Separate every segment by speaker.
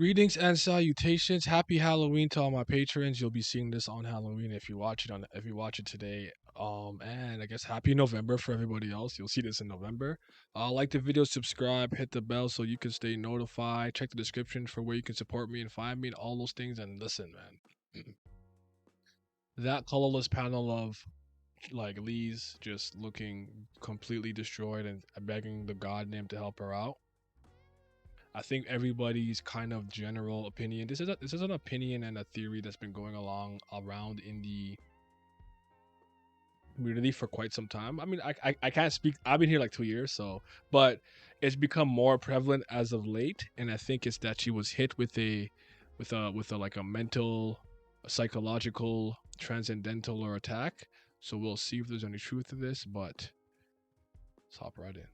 Speaker 1: Greetings and salutations. Happy Halloween to all my patrons. You'll be seeing this on Halloween if you watch it today. And I guess happy November for everybody else. You'll see this in November. Like the video, subscribe, hit the bell so you can stay notified. Check the description for where you can support me and find me and all those things. And listen, man, that colorless panel of like Lee's just looking completely destroyed and begging the god name to help her out. I think everybody's kind of general opinion. This is an opinion and a theory that's been going along around in the community for quite some time. I mean, I can't speak. I've been here like 2 years, so but it's become more prevalent as of late, and I think it's that she was hit with a like a mental, a psychological, transcendental or attack. So we'll see if there's any truth to this, but let's hop right in.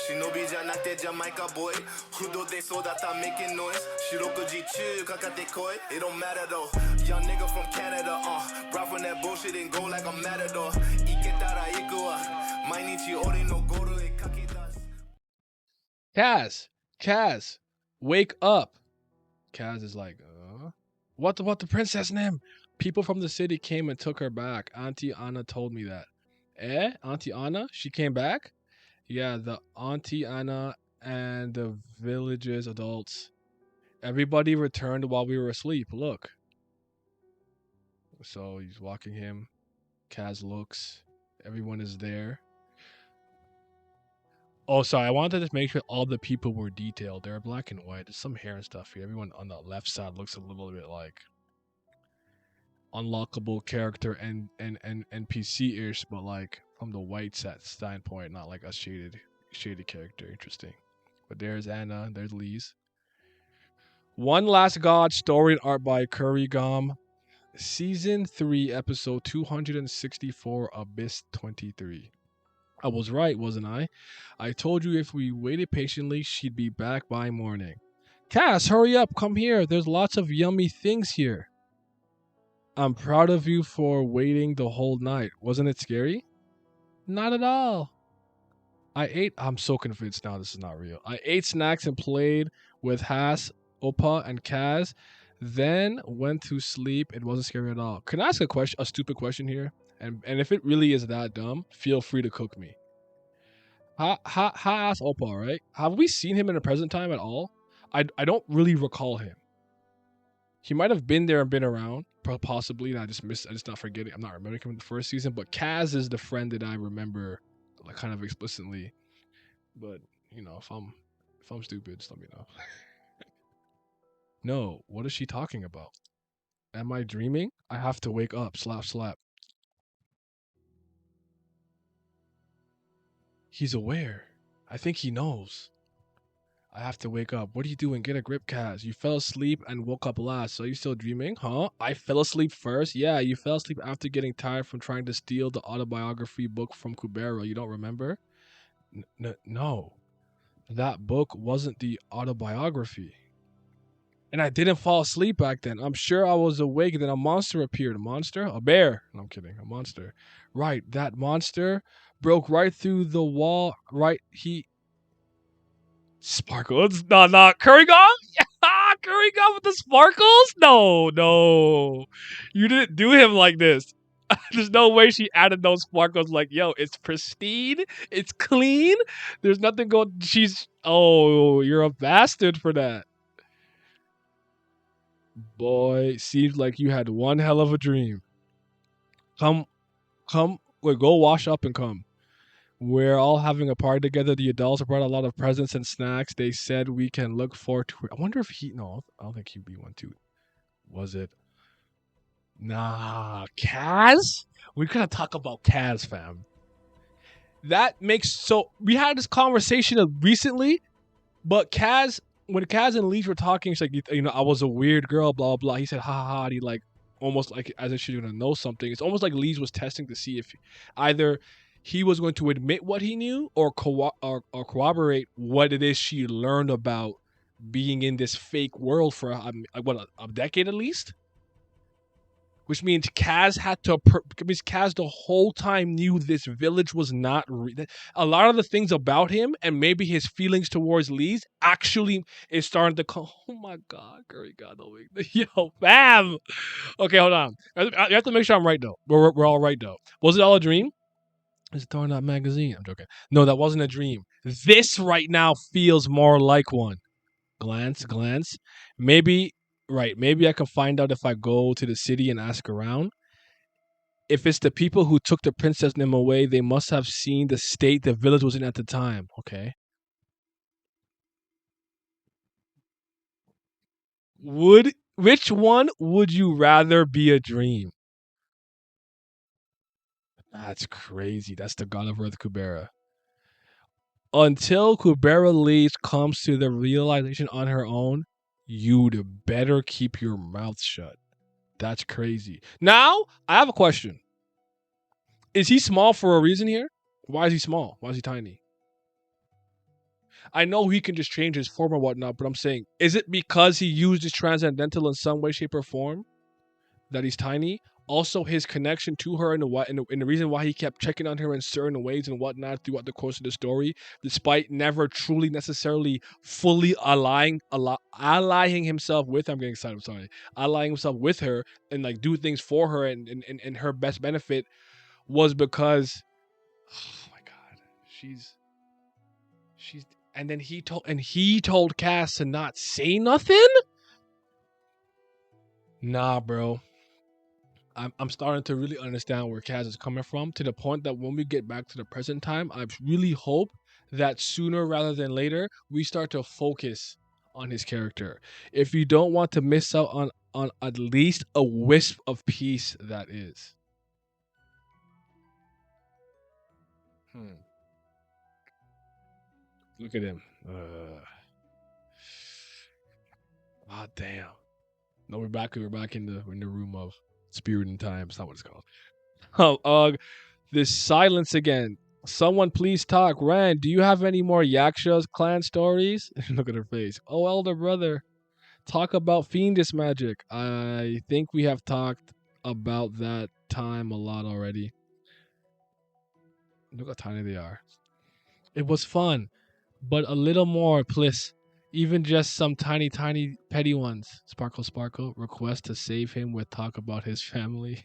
Speaker 1: 忍びじゃなくてジャマイカボーイ不動で育った making noise 四六時中かかってこい It don't matter though Young nigga from Canada Brought from that bullshit and go like a matador 行けたら行くわ毎日俺のゴールへかけ出す Kaz, wake up. Kaz is like, what about the princess name? People from the city came and took her back. Auntie Anna told me that. Auntie Anna? She came back? Yeah, the Auntie Anna and the village's adults. Everybody returned while we were asleep. Look. So he's walking him. Kaz looks. Everyone is there. Oh, sorry. I wanted to just make sure all the people were detailed. They're black and white. There's some hair and stuff here. Everyone on the left side looks a little bit like unlockable character and NPC-ish, but like from the white set standpoint, not like a shaded character. Interesting. But there's Anna, there's Lee's. One Last God, story and art by Kurigam. Season 3, episode 264, Abyss 23. I was right, wasn't I? I told you if we waited patiently, she'd be back by morning. Cass, hurry up, come here. There's lots of yummy things here. I'm proud of you for waiting the whole night. Wasn't it scary? Not at all. I'm so convinced now this is not real. I ate snacks and played with Haas, Opa, and Kaz, then went to sleep. It wasn't scary at all. Can I ask a stupid question here? And if it really is that dumb, feel free to cook me. Haas Opa, right? Have we seen him in the present time at all? I don't really recall him. He might have been there and been around, possibly, and I just not forgetting. I'm not remembering him in the first season, but Kaz is the friend that I remember, like kind of explicitly. But you know, if I'm stupid, just let me know. No, what is she talking about? Am I dreaming? I have to wake up. Slap, slap. He's aware. I think he knows. I have to wake up. What are you doing? Get a grip, Kaz. You fell asleep and woke up last. So are you still dreaming? Huh? I fell asleep first? Yeah, you fell asleep after getting tired from trying to steal the autobiography book from Kubera. You don't remember? No. That book wasn't the autobiography. And I didn't fall asleep back then. I'm sure I was awake. Then a monster appeared. A monster? A bear. No, I'm kidding. A monster. Right. That monster broke right through the wall. Right. Sparkles? No. Kurigam? Yeah, Kurigam with the sparkles? No. You didn't do him like this. There's no way she added those sparkles like, yo, it's pristine. It's clean. There's nothing going. Oh, you're a bastard for that. Boy, seems like you had one hell of a dream. Come, wait, go wash up and come. We're all having a party together. The adults brought a lot of presents and snacks. They said we can look forward to it. I wonder if no, I don't think he'd be one too. Was it? Nah, Kaz? We gotta talk about Kaz, fam. That makes so we had this conversation recently, but when Kaz and Leech were talking, she's like, I was a weird girl, blah blah. He said, ha ha ha. And he like almost like as if she's gonna know something. It's almost like Leech was testing to see if either he was going to admit what he knew or corroborate what it is she learned about being in this fake world for a decade at least. which means means Kaz the whole time knew this village was not a lot of the things about him and maybe his feelings towards Lee's actually is starting to come. Oh my god, Curry God, no wait. Yo, fam. Okay, hold on. You have to make sure I'm right though. We're all right though. Was it all a dream? Is throwing that magazine? I'm joking. No, that wasn't a dream. This right now feels more like one. Glance. Maybe right. Maybe I can find out if I go to the city and ask around. If it's the people who took the princess Nim away, they must have seen the state the village was in at the time. Okay. Which one would you rather be a dream? That's crazy. That's the god of Earth, Kubera. Until Kubera leaves comes to the realization on her own, you'd better keep your mouth shut. That's crazy. Now, I have a question. Is he small for a reason here? Why is he small? Why is he tiny? I know he can just change his form or whatnot, but I'm saying, is it because he used his transcendental in some way, shape, or form that he's tiny? Also, his connection to her and the reason why he kept checking on her in certain ways and whatnot throughout the course of the story, despite never truly necessarily fully allying himself with. I'm getting excited. I'm sorry, allying himself with her and like do things for her and her best benefit was because, oh my god, she's and then he told Cass to not say nothing. Nah, bro. I'm starting to really understand where Kaz is coming from to the point that when we get back to the present time, I really hope that sooner rather than later we start to focus on his character. If you don't want to miss out on at least a wisp of peace, that is. Hmm. Look at him. Ah, damn. No, we're back. We're back in the room of spirit and time. It's not what it's called. This silence again. Someone please talk. Rand, do you have any more Yaksha's clan stories? Look at her face. Oh, elder brother. Talk about fiendish magic. I think we have talked about that time a lot already. Look how tiny they are. It was fun, but a little more, please. Even just some tiny, tiny, petty ones. Sparkle, sparkle. Request to save him with talk about his family.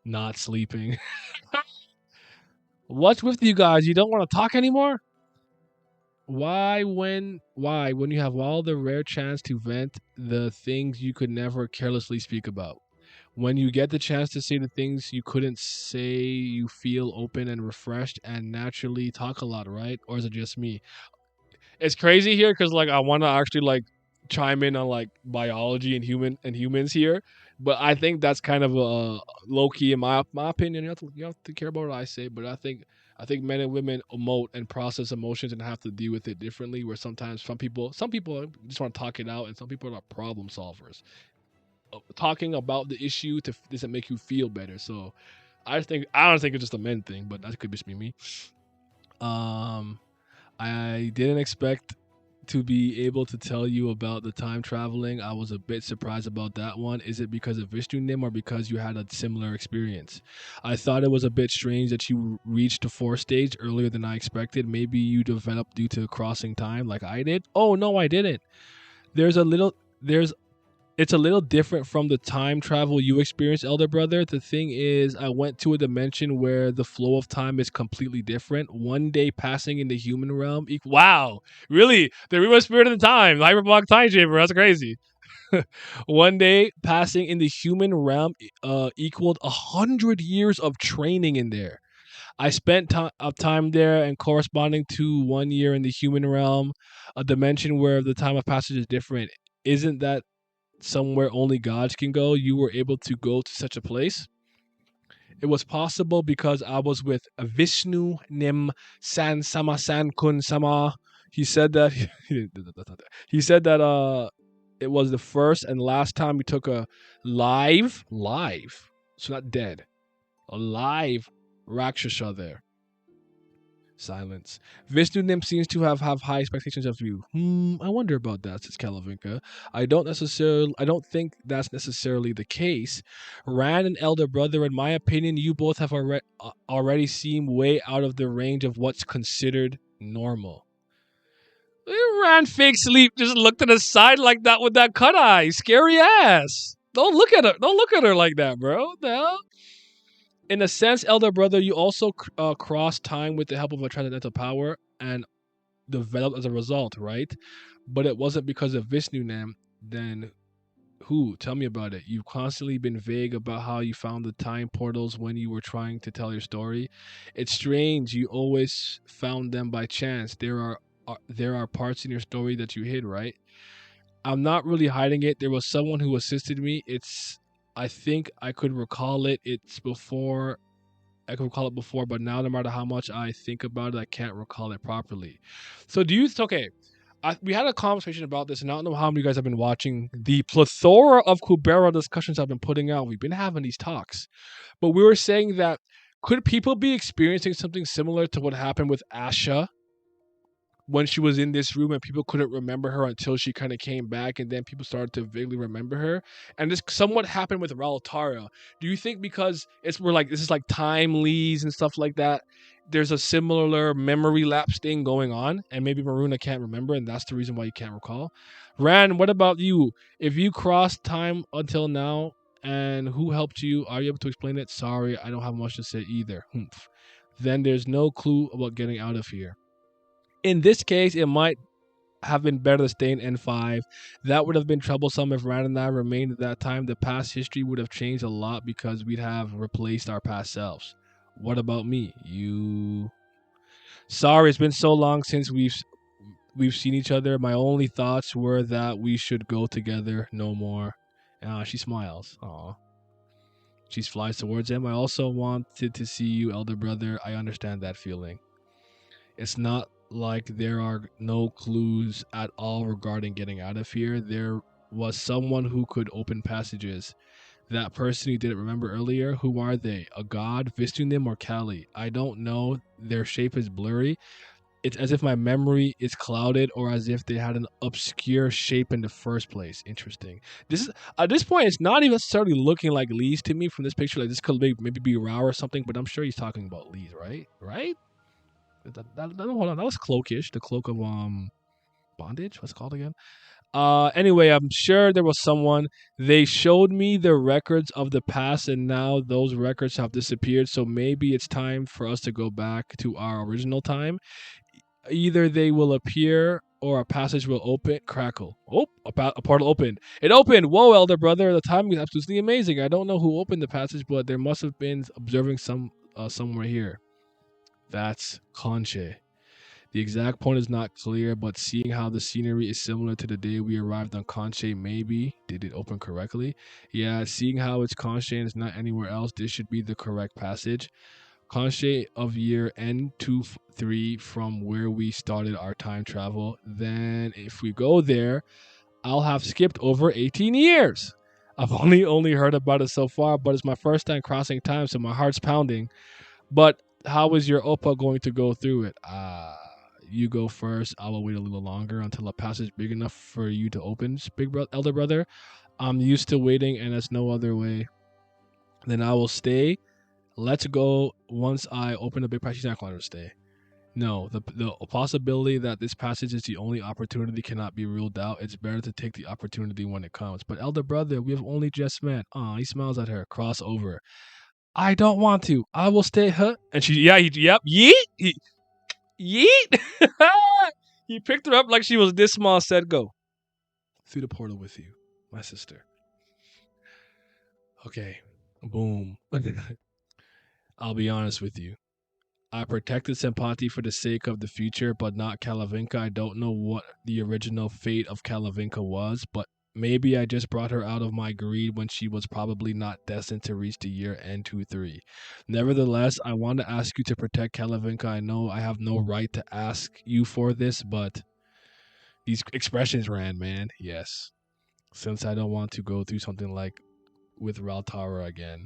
Speaker 1: Not sleeping. What's with you guys? You don't want to talk anymore? Why when you have all the rare chance to vent the things you could never carelessly speak about? When you get the chance to say the things you couldn't say, you feel open and refreshed and naturally talk a lot, right? Or is it just me? It's crazy here because like I want to actually like chime in on like biology and humans here, but I think that's kind of low key in my opinion. You have to care about what I say, but I think men and women emote and process emotions and have to deal with it differently. Where sometimes some people just want to talk it out, and some people are problem solvers. Talking about the issue doesn't make you feel better. So I don't think it's just a men thing, but that could just be me. Um, I didn't expect to be able to tell you about the time traveling. I was a bit surprised about that one. Is it because of Vishnu Nim or because you had a similar experience? I thought it was a bit strange that you reached the fourth stage earlier than I expected. Maybe you developed due to crossing time like I did. Oh no, I didn't. There's a little there's it's a little different from the time travel you experienced, elder brother. The thing is, I went to a dimension where the flow of time is completely different. One day passing in the human realm. Wow, really? The real spirit of the time, the hyperbolic time chamber. That's crazy. One day passing in the human realm equaled 100 years of training in there. I spent time there and corresponding to 1 year in the human realm, a dimension where the time of passage is different. Isn't that somewhere only gods can go? You were able to go to such a place. It was possible because I was with Vishnu Nim San Sama San Kun Sama. He said that he said that it was the first and last time he took a live, so not dead, a live Rakshasa there. Silence. Vishnu Nim seems to have high expectations of you. I wonder about that, says Kalavinka. I don't think that's necessarily the case. Rand and elder brother, in my opinion, you both have already seem way out of the range of what's considered normal. Rand fake sleep just looked to the side like that with that cut eye. Scary ass. Don't look at her. Don't look at her like that, bro. The hell? In a sense, elder brother, you also cross time with the help of a transcendental power and developed as a result, right? But it wasn't because of Vishnu Nam. Then who? Tell me about it. You've constantly been vague about how you found the time portals when you were trying to tell your story. It's strange. You always found them by chance. There are parts in your story that you hid, right? I'm not really hiding it. There was someone who assisted me. I think I could recall it. I could recall it before, but now no matter how much I think about it, I can't recall it properly. So do you? Okay, we had a conversation about this, and I don't know how many of you guys have been watching the plethora of Kubera discussions I've been putting out. We've been having these talks, but we were saying that could people be experiencing something similar to what happened with Asha when she was in this room and people couldn't remember her until she kind of came back and then people started to vaguely remember her, and this somewhat happened with Raltara. Do you think because we're like this is like time leads and stuff like that, there's a similar memory lapse thing going on and maybe Maruna can't remember and that's the reason why you can't recall? Ran, what about you? If you crossed time until now and who helped you, are you able to explain it? Sorry, I don't have much to say either. Humph. Then there's no clue about getting out of here. In this case, it might have been better to stay in N5. That would have been troublesome if Rand and I remained at that time. The past history would have changed a lot because we'd have replaced our past selves. What about me? You. Sorry, it's been so long since we've seen each other. My only thoughts were that we should go together no more. She smiles. Aw. She flies towards him. I also wanted to see you, elder brother. I understand that feeling. It's not like there are no clues at all regarding getting out of here. There was someone who could open passages. That person you didn't remember earlier, who are they? A god, Vistunim, or Kali? I don't know. Their shape is blurry. It's as if my memory is clouded or as if they had an obscure shape in the first place. Interesting. This is at this point it's not even necessarily looking like Lee's to me from this picture. Like this could maybe be Rao or something, but I'm sure he's talking about Lee's, right? Right? Hold on, that was cloakish. The cloak of bondage. What's it called again? Anyway, I'm sure there was someone. They showed me the records of the past, and now those records have disappeared. So maybe it's time for us to go back to our original time. Either they will appear or a passage will open. Crackle. Oh, a portal opened. It opened. Whoa, elder brother, the timing is absolutely amazing. I don't know who opened the passage, but there must have been observing somewhere here. That's Conche. The exact point is not clear, but seeing how the scenery is similar to the day we arrived on Conche, maybe. Did it open correctly? Yeah, seeing how it's Conche and it's not anywhere else, this should be the correct passage. Conche of year N23 from where we started our time travel. Then if we go there, I'll have skipped over 18 years. I've only heard about it so far, but it's my first time crossing time, so my heart's pounding. But how is your Oppa going to go through it? You go first. I will wait a little longer until a passage big enough for you to open, elder brother. I'm used to waiting, and there's no other way. Then I will stay. Let's go. Once I open the big passage, she's not going to stay. No, the possibility that this passage is the only opportunity cannot be ruled out. It's better to take the opportunity when it comes. But elder brother, we have only just met. He smiles at her. Cross over. I don't want to. I will stay. Huh? And she, yeah, yep, yeet. Yeet! He picked her up like she was this small, said go. Through the portal with you, my sister. Okay. Boom. I'll be honest with you. I protected Sempati for the sake of the future, but not Kalavinka. I don't know what the original fate of Kalavinka was, but maybe I just brought her out of my greed when she was probably not destined to reach the year N23. Nevertheless, I want to ask you to protect Kalavinka. I know I have no right to ask you for this, but these expressions ran, man. Yes. Since I don't want to go through something like with Raltara again.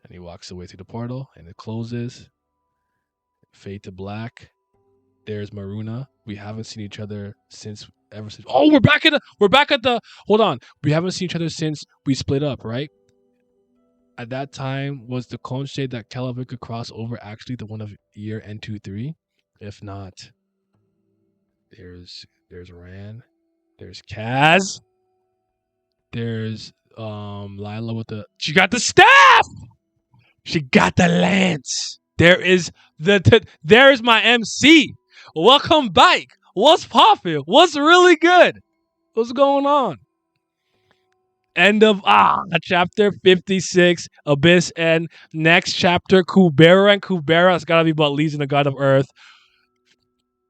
Speaker 1: And he walks away through the portal, and it closes. Fade to Black. There's Maruna. We haven't seen each other since ever since. Oh, we're back at the. Hold on. We haven't seen each other since we split up, right? At that time, was the clone shade that Kelvin could cross over actually the one of year N23? If not, there's Ran, there's Kaz, there's Lila with the she got the staff, she got the lance. There is there's my MC. Welcome back. What's poppin'? What's really good? What's going on? End of chapter 56, Abyss, and next chapter, Kubera and Kubera. It's gotta be about Legion, the God of Earth.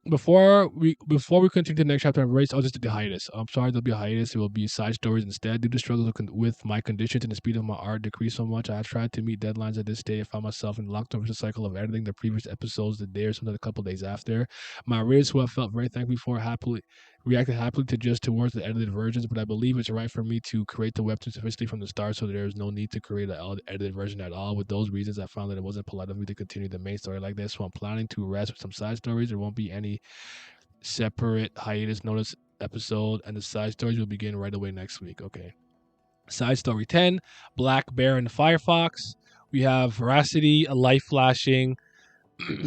Speaker 1: Before we continue to the next chapter, I'll just do the hiatus. I'm sorry, there'll be a hiatus. It will be side stories instead. Due to struggles with my conditions and the speed of my art decreased so much, I have tried to meet deadlines at this day. I found myself in the locked over cycle of editing the previous episodes the day or sometimes a couple days after. My readers, who I felt very thankful for, happily reacted happily to just towards the edited versions, but I believe it's right for me to create the webtoon sufficiently from the start, so there is no need to create an edited version at all. With those reasons, I found that it wasn't polite of me to continue the main story like this, so I'm planning to rest with some side stories. There won't be any separate hiatus notice episode, and the side stories will begin right away next week. Okay. Side story 10, Black Bear and the Firefox. We have Veracity, a life flashing.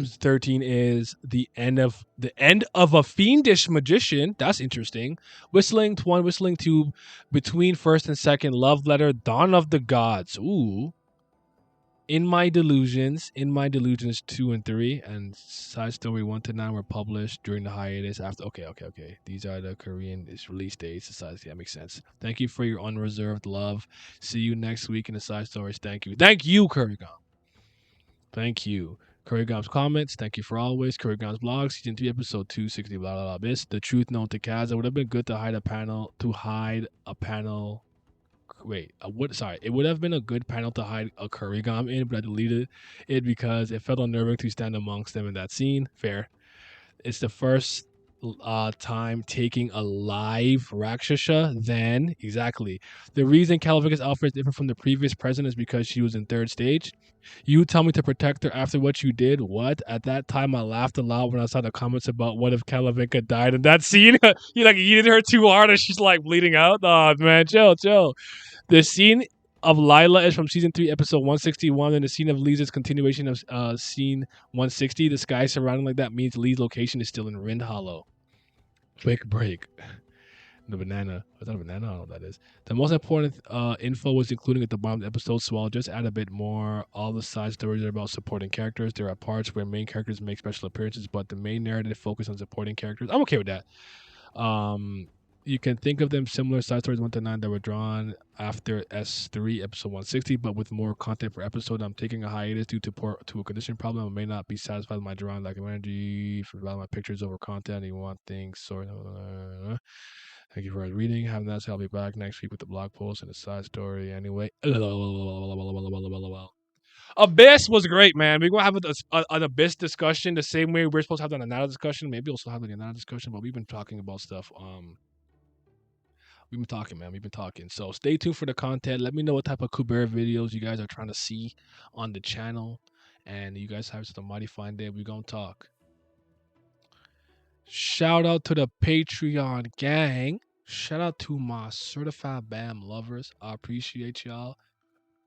Speaker 1: 13 is the end of a fiendish magician. That's interesting. Whistling 1, whistling 2, between first and second, love letter, dawn of the gods. Ooh. In My Delusions 2 and 3, and Side Story 1 to 9 were published during the hiatus after. Okay. These are the Korean release dates. That makes sense. Thank you for your unreserved love. See you next week in the Side Stories. Thank you, Kurigam. Thank you. Kurigam's comments. Thank you for always. Kurigam's blog, season 3, episode 260. Blah blah blah. This the truth known to Kaz. It would have been good to hide a panel. Wait, it would have been a good panel to hide a Kurigam in, but I deleted it because it felt unnerving to stand amongst them in that scene. Fair. It's the first time taking a live Rakshasa. Then, exactly. The reason Calvika's outfit is different from the previous president is because she was in third stage. You tell me to protect her after what you did. What? At that time, I laughed aloud when I saw the comments about what if Kalavinka died in that scene. You like yeeted her too hard and she's like bleeding out. Oh man, chill. The scene of Lila is from season 3, episode 161, and the scene of Lee's is continuation of scene 160. The sky surrounding like that means Lee's location is still in Rind Hollow. Quick break. The banana. Is that a banana? I don't know what that is. The most important info was including at the bottom of the episode, so I'll just add a bit more. All the side stories are about supporting characters. There are parts where main characters make special appearances, but the main narrative focus on supporting characters. I'm okay with that. You can think of them similar side stories 1 to 9 that were drawn after S3 episode 160, but with more content per episode. I'm taking a hiatus due to a condition problem. I may not be satisfied with my drawing like energy for my pictures over content. You want things sort of. Thank you for reading. Have a nice day. I'll be back next week with the blog post and a side story. Anyway, Abyss was great, man. We're gonna have an Abyss discussion the same way we're supposed to have an Anata discussion. Maybe we'll also have like an Anata discussion, but we've been talking about stuff. We've been talking, man. We've been talking. So stay tuned for the content. Let me know what type of Kubera videos you guys are trying to see on the channel. And you guys have such a mighty fine day. We're going to talk. Shout out to the Patreon gang. Shout out to my certified BAM lovers. I appreciate y'all.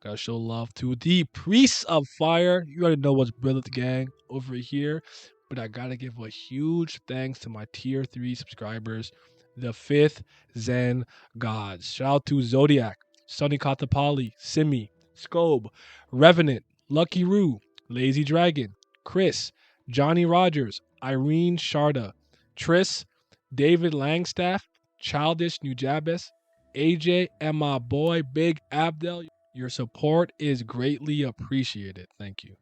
Speaker 1: Gotta show love to the Priests of Fire. You already know what's brilliant, gang, over here. But I gotta give a huge thanks to my tier 3 subscribers, the 5th Zen Gods. Shout out to Zodiac, Sunny Katapali, Simi, Scobe, Revenant, Lucky Roo, Lazy Dragon, Chris, Johnny Rogers, Irene Sharda, Tris, David Langstaff, Childish Nujabes, AJ, and my boy Big Abdel. Your support is greatly appreciated. Thank you.